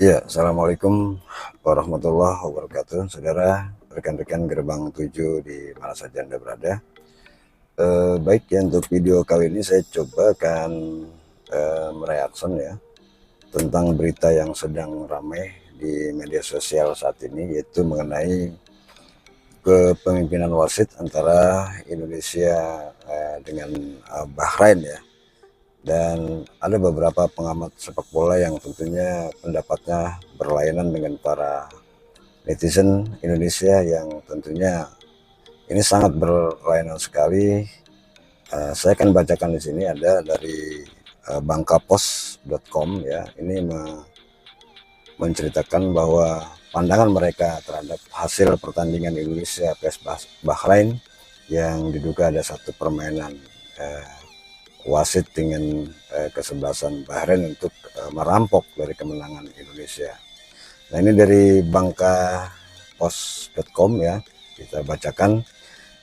Ya, Assalamualaikum warahmatullahi wabarakatuh, saudara, rekan-rekan Gerbang 7 di mana saja Anda berada. Baik ya, untuk video kali ini saya coba akan mereaction ya tentang berita yang sedang ramai di media sosial saat ini, yaitu mengenai kepemimpinan wasit antara Indonesia dengan Bahrain ya. Dan ada beberapa pengamat sepak bola yang tentunya pendapatnya berlainan dengan para netizen Indonesia yang tentunya ini sangat berlainan sekali. Saya akan bacakan di sini ada dari bangkapos.com ya. Ini menceritakan bahwa pandangan mereka terhadap hasil pertandingan Indonesia vs Bahrain yang diduga ada satu permainan wasit dengan kesebelasan Bahrain untuk merampok dari kemenangan Indonesia. Nah, ini dari bangkapos.com ya, kita bacakan.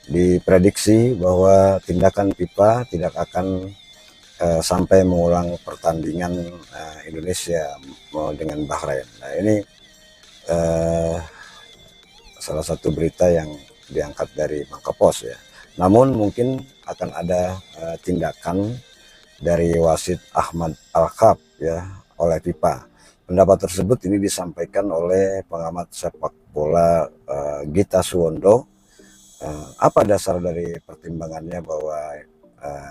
Diprediksi bahwa tindakan FIFA tidak akan sampai mengulang pertandingan Indonesia dengan Bahrain. Nah, ini salah satu berita yang diangkat dari Bangkapos ya. Namun mungkin akan ada tindakan dari wasit Ahmad Al-Khab ya oleh FIFA. Pendapat tersebut ini disampaikan oleh pengamat sepak bola Gita Suwondo. Apa dasar dari pertimbangannya bahwa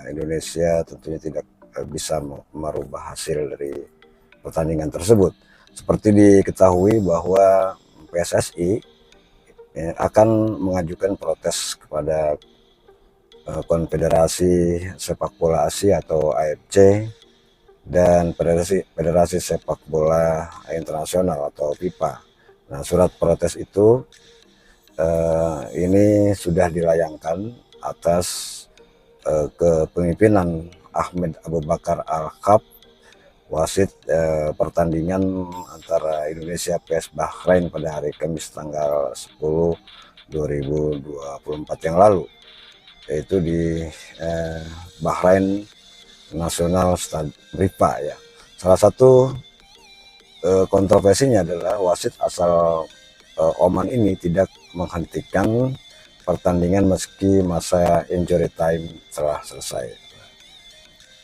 Indonesia tentunya tidak bisa merubah hasil dari pertandingan tersebut. Seperti diketahui bahwa PSSI akan mengajukan protes kepada Konfederasi Sepak Bola Asia atau AFC dan Federasi Sepak Bola Internasional atau FIFA. Nah, surat protes itu ini sudah dilayangkan atas kepemimpinan Ahmed Abu Bakar Al-Khab, wasit pertandingan antara Indonesia vs Bahrain pada hari Kamis tanggal 10 2024 yang lalu, yaitu di Bahrain National Stadium Rifa ya. Salah satu kontroversinya adalah wasit asal Oman ini tidak menghentikan pertandingan meski masa injury time telah selesai.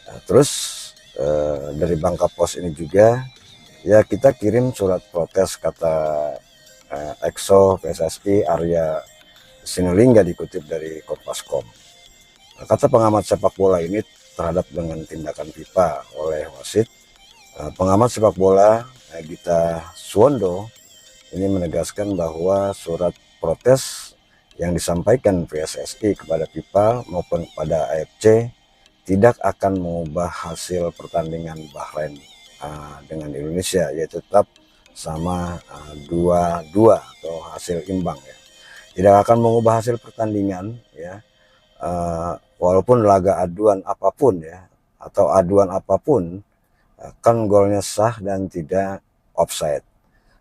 Nah, terus dari Bangkapos ini juga ya, kita kirim surat protes, kata EXO PSSI Arya Sinulinga dikutip dari Kompas.com. Nah, kata pengamat sepak bola ini terhadap dengan tindakan FIFA oleh wasit, pengamat sepak bola Gita Suwondo ini menegaskan bahwa surat protes yang disampaikan PSSI kepada FIFA maupun kepada AFC tidak akan mengubah hasil pertandingan Bahrain dengan Indonesia, yaitu tetap sama 2-2 atau hasil imbang ya. Tidak akan mengubah hasil pertandingan ya, walaupun laga aduan apapun ya, atau aduan apapun, kan golnya sah dan tidak offside.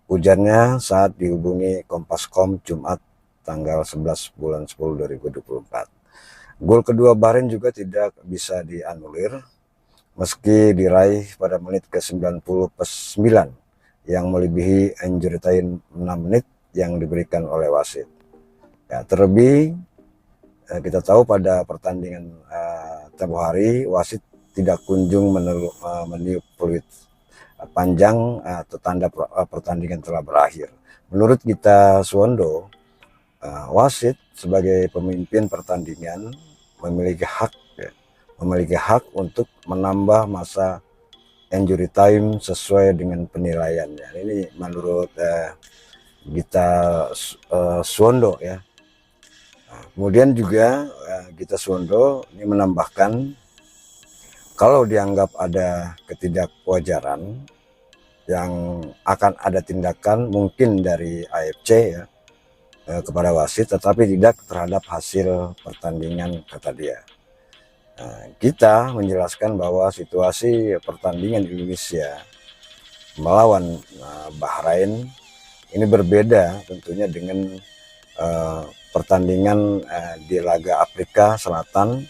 Ujarnya saat dihubungi Kompas.com Jumat tanggal 11 bulan 10 2024. Gol kedua Bahrain juga tidak bisa dianulir meski diraih pada menit ke-99 yang melebihi injury time 6 menit yang diberikan oleh wasit. Ya, terlebih kita tahu pada pertandingan tempo hari wasit tidak kunjung meniup peluit panjang atau tanda pertandingan telah berakhir. Menurut Gita Suwondo, wasit sebagai pemimpin pertandingan memiliki hak untuk menambah masa injury time sesuai dengan penilaiannya. Ini menurut Gita Suwondo ya. Kemudian juga Gita Suwondo ini menambahkan, kalau dianggap ada ketidakwajaran yang akan ada tindakan mungkin dari AFC ya kepada wasit, tetapi tidak terhadap hasil pertandingan, kata dia. Kita menjelaskan bahwa situasi pertandingan Indonesia melawan Bahrain ini berbeda tentunya dengan pertandingan di laga Afrika Selatan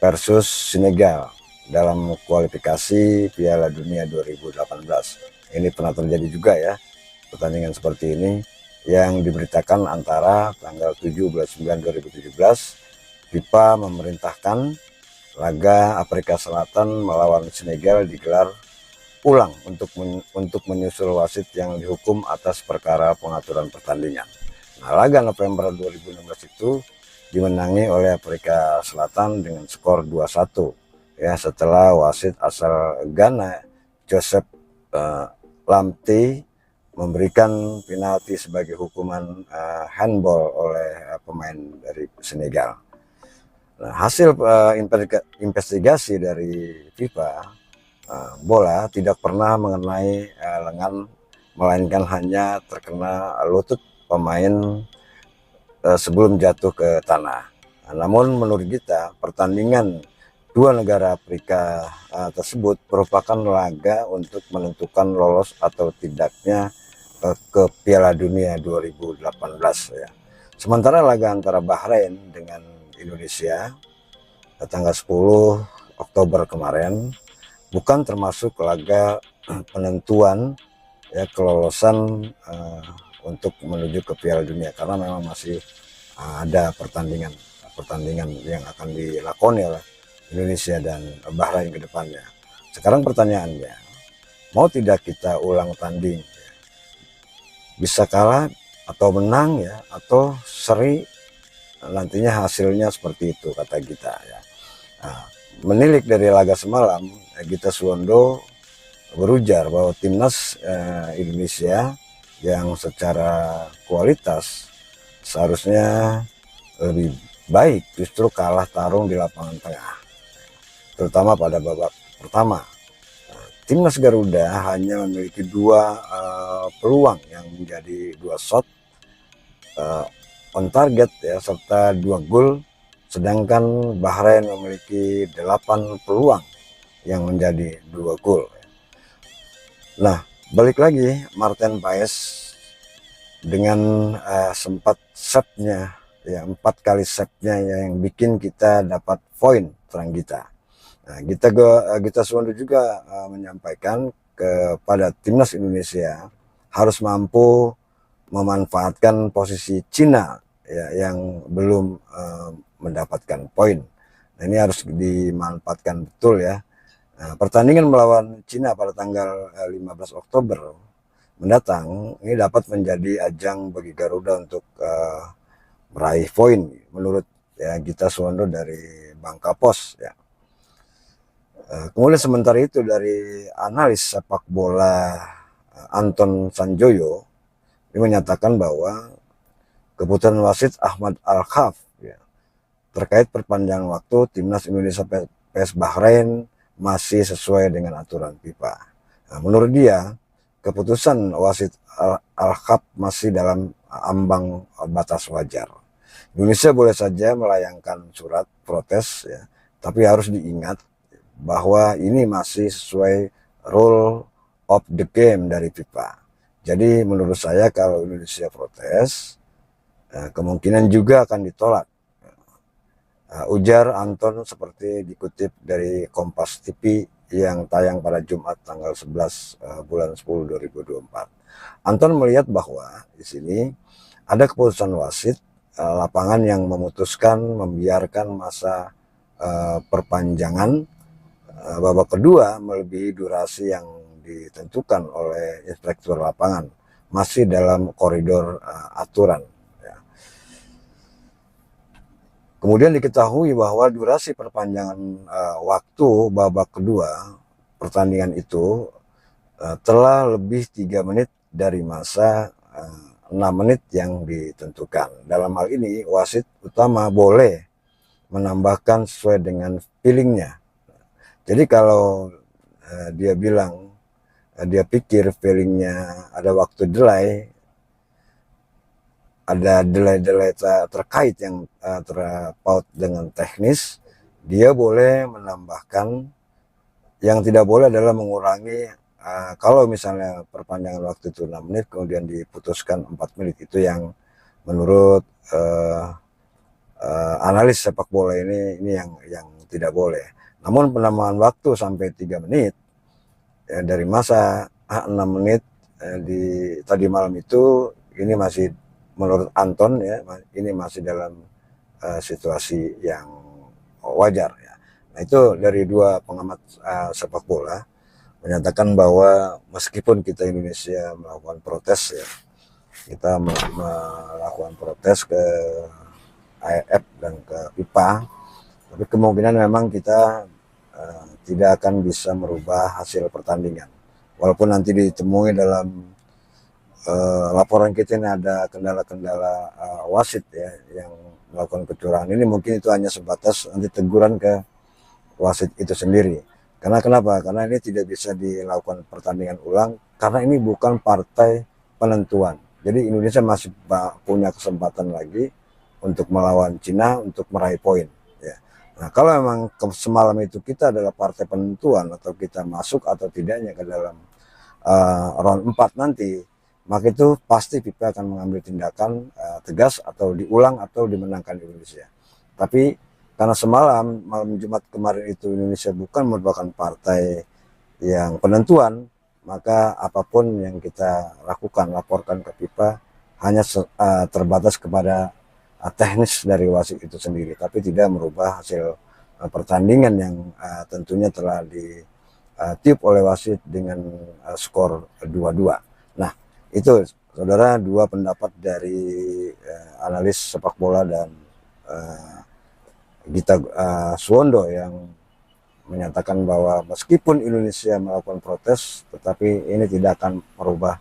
versus Senegal dalam kualifikasi Piala Dunia 2018. ini pernah terjadi juga ya, pertandingan seperti ini yang diberitakan antara tanggal 7 bulan 9 2017 FIFA memerintahkan laga Afrika Selatan melawan Senegal digelar ulang untuk menyusul wasit yang dihukum atas perkara pengaturan pertandingan. Nah, laga November 2016 itu dimenangi oleh Afrika Selatan dengan skor 2-1 ya, setelah wasit asal Ghana Joseph Lamte memberikan penalti sebagai hukuman handball oleh pemain dari Senegal. Nah, hasil investigasi dari FIFA, bola tidak pernah mengenai lengan, melainkan hanya terkena lutut pemain sebelum jatuh ke tanah. Nah, namun menurut kita, pertandingan dua negara Afrika tersebut merupakan laga untuk menentukan lolos atau tidaknya ke Piala Dunia 2018 ya. Sementara laga antara Bahrain dengan Indonesia tanggal 10 Oktober kemarin bukan termasuk laga penentuan ya kelolosan untuk menuju ke Piala Dunia, karena memang masih ada pertandingan yang akan dilakoni oleh Indonesia dan Bahrain ke depannya. Sekarang pertanyaannya, mau tidak kita ulang tanding? Bisa kalah atau menang ya, atau seri, nantinya hasilnya seperti itu kata Gita ya. Nah, menilik dari laga semalam, Gita Suwondo berujar bahwa timnas Indonesia yang secara kualitas seharusnya lebih baik justru kalah tarung di lapangan tengah, terutama pada babak pertama. Timnas Garuda hanya memiliki dua peluang yang menjadi dua shot on target ya, serta 2 gol, sedangkan Bahrain memiliki 8 peluang yang menjadi 2 gol. Nah, balik lagi, Martin Paes dengan sempat setnya ya, 4 kali setnya yang bikin kita dapat poin, terang kita. Nah, Gita Suwondo juga menyampaikan kepada timnas Indonesia harus mampu memanfaatkan posisi Cina ya, yang belum mendapatkan poin. Nah, ini harus dimanfaatkan betul ya. Nah, pertandingan melawan Cina pada tanggal 15 Oktober mendatang ini dapat menjadi ajang bagi Garuda untuk meraih poin menurut ya Gita Suwondo dari Bangka Pos ya. Kemudian sementara itu dari analis sepak bola Anton Sanjoyo, dia menyatakan bahwa keputusan wasit Ahmad Al-Khaf ya, terkait perpanjangan waktu timnas Indonesia PS Bahrain masih sesuai dengan aturan FIFA. Nah, menurut dia, keputusan wasit Al-Khaf masih dalam ambang batas wajar. Indonesia boleh saja melayangkan surat protes ya, tapi harus diingat bahwa ini masih sesuai rule of the game dari FIFA. Jadi menurut saya kalau Indonesia protes, kemungkinan juga akan ditolak. Ujar Anton seperti dikutip dari Kompas TV yang tayang pada Jumat tanggal 11 bulan 10 2024. Anton melihat bahwa di sini ada keputusan wasit lapangan yang memutuskan membiarkan masa perpanjangan babak kedua melebihi durasi yang ditentukan oleh inspektur lapangan, masih dalam koridor aturan ya. Kemudian diketahui bahwa durasi perpanjangan waktu babak kedua pertandingan itu telah lebih 3 menit dari masa 6 menit yang ditentukan. Dalam hal ini wasit utama boleh menambahkan sesuai dengan feelingnya. Jadi kalau dia bilang, dia pikir feelingnya ada waktu delay, ada delay terkait yang terpaut dengan teknis, dia boleh menambahkan. Yang tidak boleh adalah mengurangi, kalau misalnya perpanjangan waktu itu 6 menit, kemudian diputuskan 4 menit, itu yang menurut analis sepak bola ini yang tidak boleh. Namun penambahan waktu sampai 3 menit ya, dari masa 6 menit di tadi malam itu, ini masih menurut Anton ya, ini masih dalam situasi yang wajar ya. Nah itu dari dua pengamat sepak bola menyatakan bahwa meskipun kita Indonesia melakukan protes ya, kita melakukan protes ke AFF dan ke FIFA, tapi kemungkinan memang kita tidak akan bisa merubah hasil pertandingan. Walaupun nanti ditemui dalam laporan kita ini ada kendala-kendala wasit ya yang melakukan kecurangan ini, mungkin itu hanya sebatas nanti teguran ke wasit itu sendiri. Karena kenapa? Karena ini tidak bisa dilakukan pertandingan ulang karena ini bukan partai penentuan. Jadi Indonesia masih punya kesempatan lagi untuk melawan Cina untuk meraih poin. Ya. Nah kalau memang semalam itu kita adalah partai penentuan atau kita masuk atau tidaknya ke dalam round 4 nanti, maka itu pasti FIFA akan mengambil tindakan tegas atau diulang atau dimenangkan Indonesia. Tapi karena malam Jumat kemarin itu Indonesia bukan merupakan partai yang penentuan, maka apapun yang kita lakukan, laporkan ke FIFA hanya terbatas kepada teknis dari wasit itu sendiri, tapi tidak merubah hasil pertandingan yang tentunya telah ditiup oleh wasit dengan skor 2-2. Nah, itu saudara dua pendapat dari analis sepak bola dan Gita Suwondo yang menyatakan bahwa meskipun Indonesia melakukan protes, tetapi ini tidak akan merubah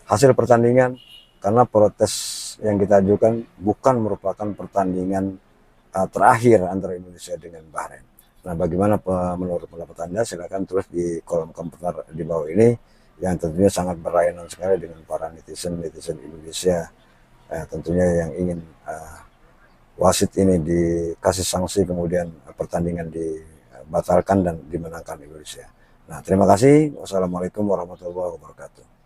hasil pertandingan karena protes yang kita ajukan bukan merupakan pertandingan terakhir antara Indonesia dengan Bahrain. Nah, bagaimana menurut pendapat Anda? Silakan tulis di kolom komentar di bawah ini, yang tentunya sangat berlainan sekali dengan para netizen Indonesia, tentunya yang ingin wasit ini dikasih sanksi, kemudian pertandingan dibatalkan dan dimenangkan Indonesia. Nah, terima kasih. Wassalamualaikum warahmatullahi wabarakatuh.